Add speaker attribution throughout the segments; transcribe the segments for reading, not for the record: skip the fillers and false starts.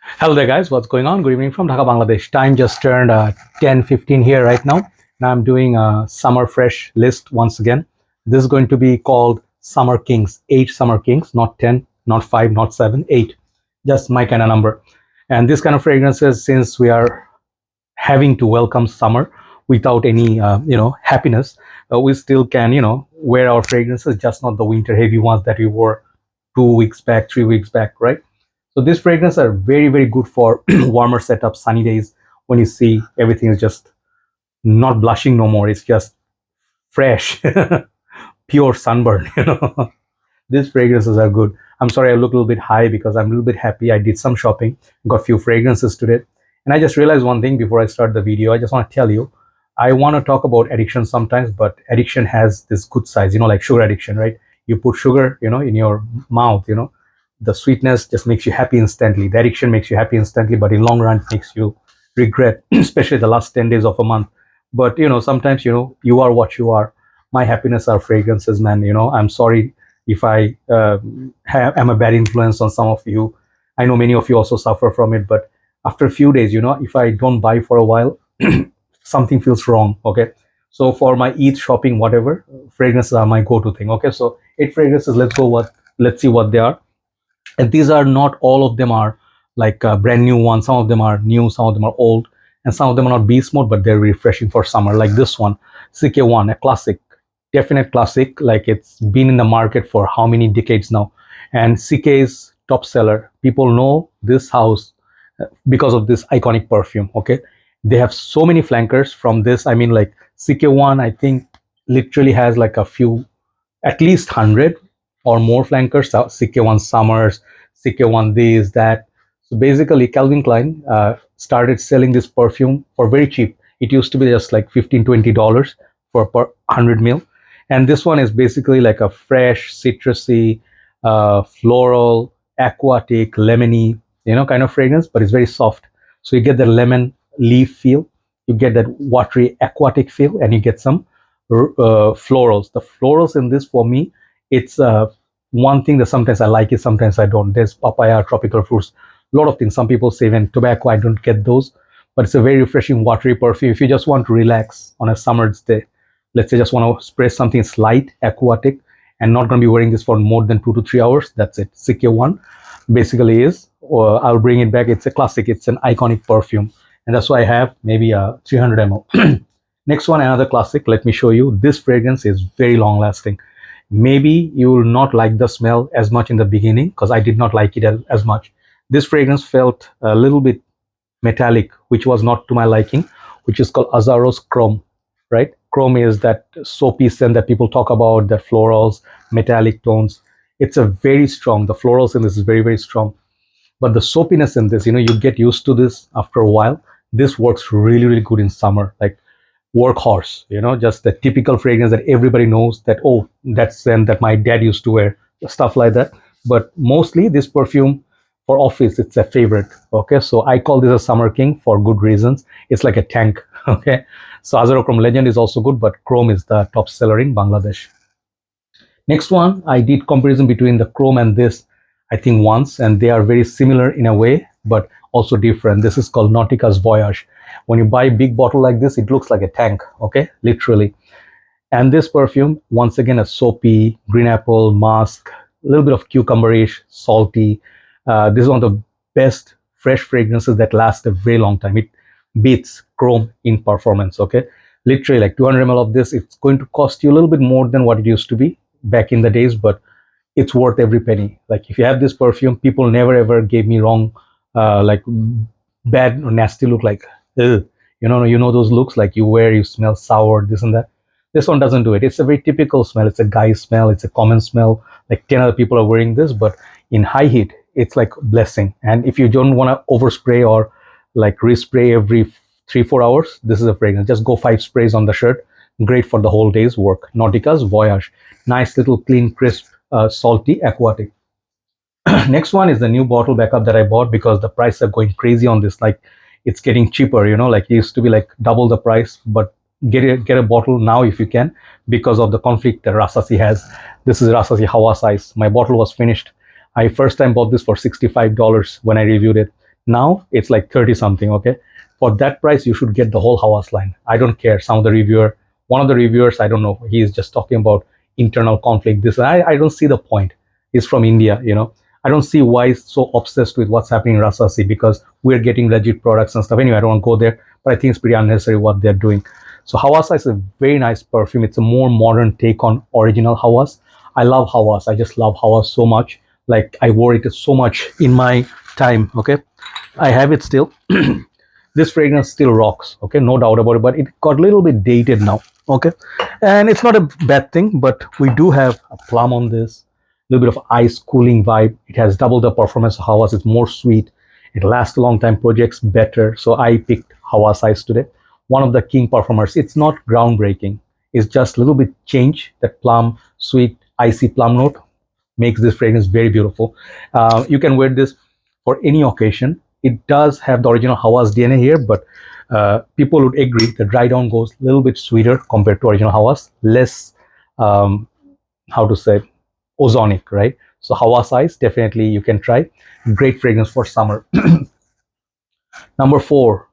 Speaker 1: Hello there guys, what's going on? Good evening from Dhaka, Bangladesh. Time just turned 10:15 here right now. Now I'm doing a summer fresh list once again. This is going to be called Summer Kings, 8 Summer Kings, not 10, not 5, not 7, 8. Just my kind of number. And this kind of fragrances, since we are having to welcome summer without any happiness, we still can wear our fragrances, just not the winter heavy ones that we wore 2 weeks back, 3 weeks back, right? So these fragrances are very, very good for warmer setups, sunny days, when you see everything is just not blushing no more. It's just fresh, pure sunburn. These fragrances are good. I'm sorry I look a little bit high because I'm a little bit happy. I did some shopping, got a few fragrances today. And I just realized one thing before I start the video. I just want to tell you, I want to talk about addiction sometimes, but addiction has this good size, like sugar addiction, right? You put sugar, in your mouth, the sweetness just makes you happy instantly. The addiction makes you happy instantly, but in long run it makes you regret, especially the last 10 days of a month. But sometimes you are what you are. My happiness are fragrances, man. I'm sorry if I am a bad influence on some of you. I know many of you also suffer from it, but after a few days, if I don't buy for a while, something feels wrong. Okay, so for my Eid shopping, whatever, fragrances are my go-to thing. Okay, so 8 fragrances. Let's see what they are. And these are not all of them are like brand new ones. Some of them are new, some of them are old, and some of them are not beast mode, but they're refreshing for summer. Like this one, CK One, a classic, definite classic. Like it's been in the market for how many decades now, and CK's top seller. People know this house because of this iconic perfume. Okay, they have so many flankers from this. I mean, like CK One, I think literally has like a few, at least 100 or more flankers. CK One Summers, CK One this, that. So basically, Calvin Klein started selling this perfume for very cheap. It used to be just like $15-20 for per 100 mil. And this one is basically like a fresh, citrusy, floral, aquatic, lemony, kind of fragrance, but it's very soft. So you get the lemon leaf feel, you get that watery aquatic feel, and you get some florals. The florals in this, for me, it's one thing that sometimes I like it, sometimes I don't. There's papaya, tropical fruits, a lot of things. Some people say even tobacco, I don't get those, but it's a very refreshing, watery perfume. If you just want to relax on a summer's day, let's say just want to spray something slight, aquatic, and not going to be wearing this for more than 2 to 3 hours, that's it. CK One basically is, or I'll bring it back. It's a classic, it's an iconic perfume, and that's why I have maybe a 300 ml. Next one, another classic. Let me show you. This fragrance is very long lasting. Maybe you will not like the smell as much in the beginning, because I did not like it as much. This fragrance felt a little bit metallic, which was not to my liking, which is called Azzaro's Chrome, right? Chrome is that soapy scent that people talk about, the florals, metallic tones. It's a very strong, the florals in this is very, very strong. But the soapiness in this, you get used to this after a while. This works really, really good in summer. Like workhorse, just the typical fragrance that everybody knows, that, oh, that's scent that my dad used to wear, stuff like that. But mostly this perfume for office, it's a favorite. Okay, so I call this a summer king for good reasons. It's like a tank. Okay, so Azzaro Chrome Legend is also good, but Chrome is the top seller in Bangladesh. Next one, I did comparison between the Chrome and this, I think once, and they are very similar in a way, but also different. This is called Nautica's Voyage. When you buy a big bottle like this, it looks like a tank, okay, literally. And this perfume, once again, a soapy, green apple, musk, a little bit of cucumberish, salty. This is one of the best fresh fragrances that last a very long time. It beats Chrome in performance, okay? Literally, like 200 ml of this, it's going to cost you a little bit more than what it used to be back in the days, but it's worth every penny. Like if you have this perfume, people never ever gave me wrong, like bad or nasty look, like, ugh. Those looks like you wear, you smell sour, this and that. This one doesn't do it. It's a very typical smell. It's a guy smell. It's a common smell. Like 10 other people are wearing this, but in high heat, it's like blessing. And if you don't want to overspray or like respray every 3-4 hours, this is a fragrance. Just go 5 sprays on the shirt. Great for the whole day's work. Nautica's Voyage. Nice little clean, crisp, salty, aquatic. Next one is the new bottle backup that I bought because the prices are going crazy on this. Like it's getting cheaper, like it used to be like double the price, but get a bottle now if you can, because of the conflict that Rasasi has. This is Rasasi Hawas Ice. My bottle was finished. I first time bought this for $65 when I reviewed it. Now it's like 30 something. Okay, for that price you should get the whole Hawas line. I don't care. Some of the reviewer, one of the reviewers, I don't know, he is just talking about internal conflict, this. I don't see the point. He's from India, you know. I don't see why he's so obsessed with what's happening in Rasasi, because we're getting legit products and stuff. Anyway, I don't want to go there, but I think it's pretty unnecessary what they're doing. So Hawas Ice is a very nice perfume. It's a more modern take on original Hawas. I love Hawas. I just love Hawas so much. Like, I wore it so much in my time. Okay, I have it still. This fragrance still rocks. Okay, no doubt about it. But it got a little bit dated now. Okay, and it's not a bad thing. But we do have a plum on this. A little bit of ice cooling vibe. It has double the performance of Hawas. It's more sweet. It lasts a long time. Projects better. So I picked Hawas Ice today. One of the king performers. It's not groundbreaking. It's just a little bit change. That plum, sweet, icy plum note makes this fragrance very beautiful. You can wear this for any occasion. It does have the original Hawas DNA here, but people would agree the dry down goes a little bit sweeter compared to original Hawas, less, how to say, ozonic, right? So Hawas Ice, definitely you can try. Great fragrance for summer. Number 4,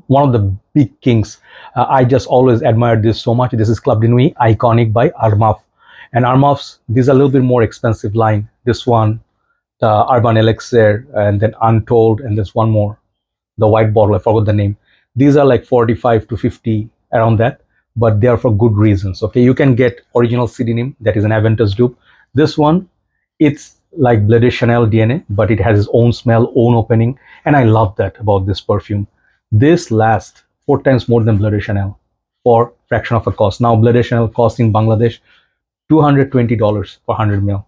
Speaker 1: one of the big kings. I just always admired this so much. This is Club de Nuit Iconic by Armaf. And Armaf's, these are a little bit more expensive line. This one, the Urban Elixir, and then Untold, and there's one more, the white bottle, I forgot the name. These are like 45 to 50, around that, but they are for good reasons. Okay, you can get original CDNIM, that is an Aventus dupe. This one, it's like Bleu de Chanel DNA, but it has its own smell, own opening, and I love that about this perfume. This lasts 4 times more than Bleu de Chanel for fraction of a cost. Now Bleu de Chanel costs in Bangladesh $220 for 100 ml.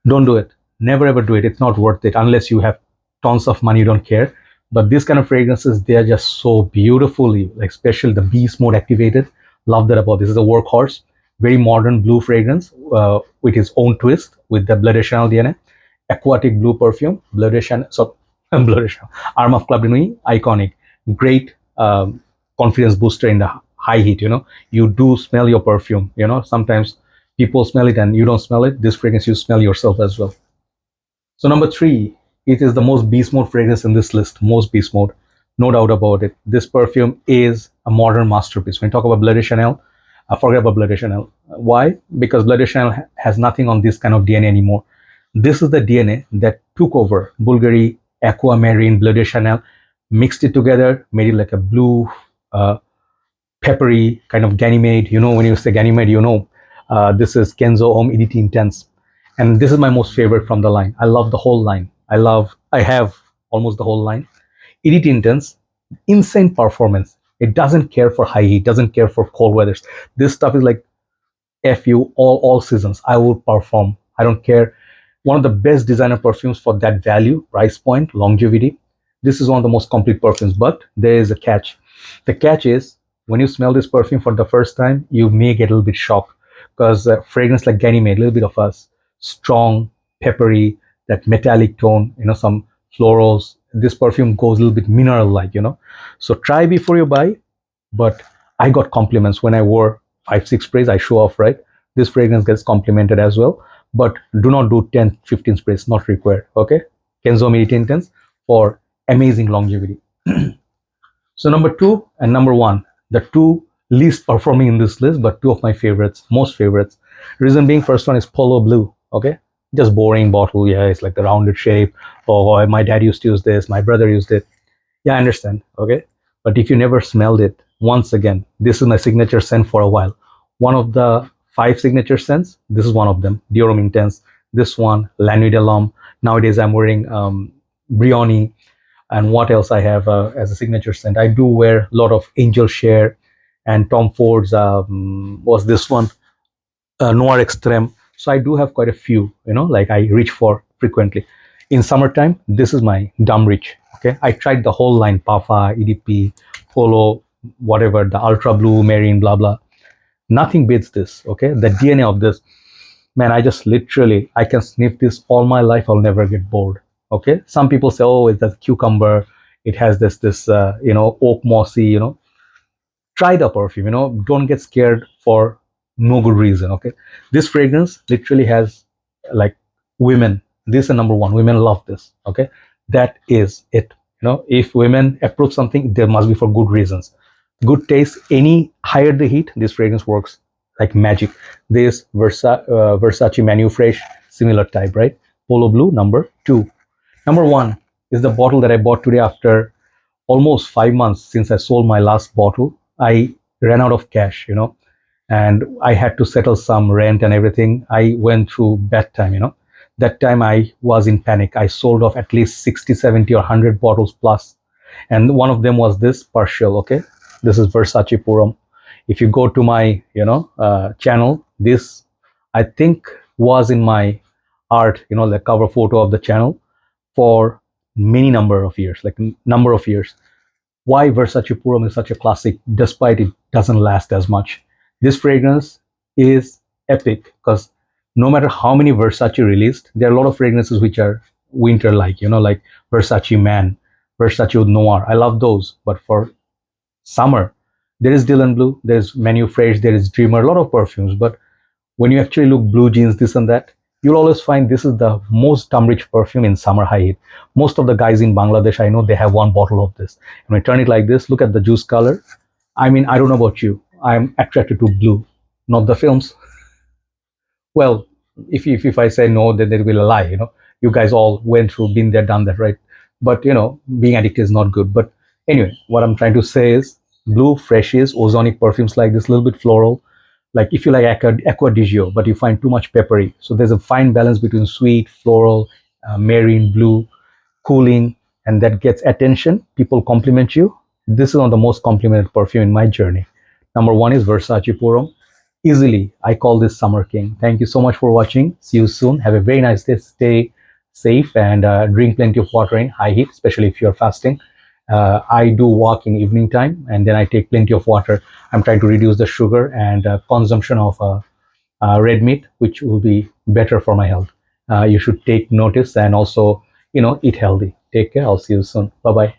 Speaker 1: Don't do it. Never ever do it. It's not worth it unless you have tons of money, you don't care. But these kind of fragrances, they are just so beautifully, like, special, the beast mode activated. Love that about this. Is a workhorse, very modern blue fragrance with its own twist with the Bleu de Chanel DNA. Aquatic blue perfume, Bleu de Chanel, so Bleu de Chanel, Armaf Club de Nuit, iconic. Great confidence booster in the high heat, you know. You do smell your perfume, you know. Sometimes people smell it and you don't smell it. This fragrance, you smell yourself as well. So number 3, it is the most beast mode fragrance in this list. Most beast mode, no doubt about it. This perfume is a modern masterpiece. When you talk about Bleu de Chanel, forget about Bleu de Chanel. Why? Because Bleu de Chanel has nothing on this kind of DNA anymore. This is the DNA that took over Bulgari, Aquamarine, Bleu de Chanel, mixed it together, made it like a blue, peppery kind of Ganymede. You know, when you say Ganymede, you know, this is Kenzo Homme EDT Intense. And this is my most favorite from the line. I love the whole line. I have almost the whole line. EDT Intense, insane performance. It doesn't care for high heat, doesn't care for cold weathers. This stuff is like, F you, all seasons. I will perform. I don't care. One of the best designer perfumes for that value, price point, longevity. This is one of the most complete perfumes, but there is a catch. The catch is, when you smell this perfume for the first time, you may get a little bit shocked, because fragrance like Ganymede, a little bit of a strong, peppery, that metallic tone, you know, some florals. This perfume goes a little bit mineral-like, you know. So try before you buy. But I got compliments when I wore 5-6 sprays. I show off, right? This fragrance gets complimented as well. But do not do 10-15 sprays, not required. Okay, Kenzo EDT Intense for amazing longevity. So number 2 and number 1, the 2 least performing in this list, but 2 of my favorites, most favorites. Reason being, first one is Polo Blue. Okay, just boring bottle. Yeah, it's like the rounded shape. Oh, my dad used to use this, my brother used it. Yeah, I understand. Okay, but if you never smelled it, once again, this is my signature scent for a while. One of the 5 signature scents, this is one of them. Dior Intense. This one, La Nuit de l'Homme. Nowadays I'm wearing Brioni. And what else I have as a signature scent? I do wear a lot of Angel Share, and Tom Ford's was this one, Noir Extreme. So I do have quite a few, you know, like I reach for frequently. In summertime, this is my dumb reach. Okay, I tried the whole line, Pafa, EDP, Polo, whatever, the Ultra Blue, Marine, blah blah. Nothing beats this. Okay, the DNA of this, man, I just literally, I can sniff this all my life. I'll never get bored. Okay, some people say, oh, it's that cucumber, it has this you know, oak mossy, you know. Try the perfume, you know, don't get scared for no good reason. Okay, this fragrance literally has, like, women, this is number 1, women love this. Okay, That is it. If women approve something, there must be for good reasons. Good taste, any higher the heat, this fragrance works like magic. This Versace Manu Fresh, similar type, right? Polo Blue, number 2. Number 1 is the bottle that I bought today after almost 5 months since I sold my last bottle. I ran out of cash, and I had to settle some rent and everything. I went through bad time. That time I was in panic. I sold off at least 60, 70, or 100 bottles plus. And one of them was this partial, okay? This is Versace Puram. If you go to my channel, this I think was in my art, the cover photo of the channel for many number of years, like number of years. Why Versace Puram is such a classic, despite it doesn't last as much. This fragrance is epic because no matter how many Versace released, there are a lot of fragrances which are winter-like, like Versace Man, Versace Noir. I love those, but for summer, there is Dylan Blue, there's Menu Fresh, there is Dreamer, a lot of perfumes. But when you actually look blue jeans, this and that, you'll always find this is the most rich perfume in summer high heat. Most of the guys in Bangladesh, I know, they have one bottle of this. And when I turn it like this, look at the juice color. I mean, I don't know about you. I'm attracted to blue, not the films. Well, if I say no, then there will be a lie. You guys all went through, been there, done that, right? But being addicted is not good. But anyway, what I'm trying to say is blue, freshies, ozonic perfumes like this, little bit floral. Like if you like Aqua di Gio, but you find too much peppery. So there's a fine balance between sweet, floral, marine, blue, cooling, and that gets attention. People compliment you. This is one of the most complimented perfume in my journey. Number 1 is Versace Puram. Easily, I call this Summer King. Thank you so much for watching. See you soon. Have a very nice day. Stay safe and drink plenty of water in high heat, especially if you're fasting. I do walk in evening time and then I take plenty of water. I'm trying to reduce the sugar and consumption of red meat, which will be better for my health. You should take notice and also, eat healthy. Take care. I'll see you soon. Bye bye.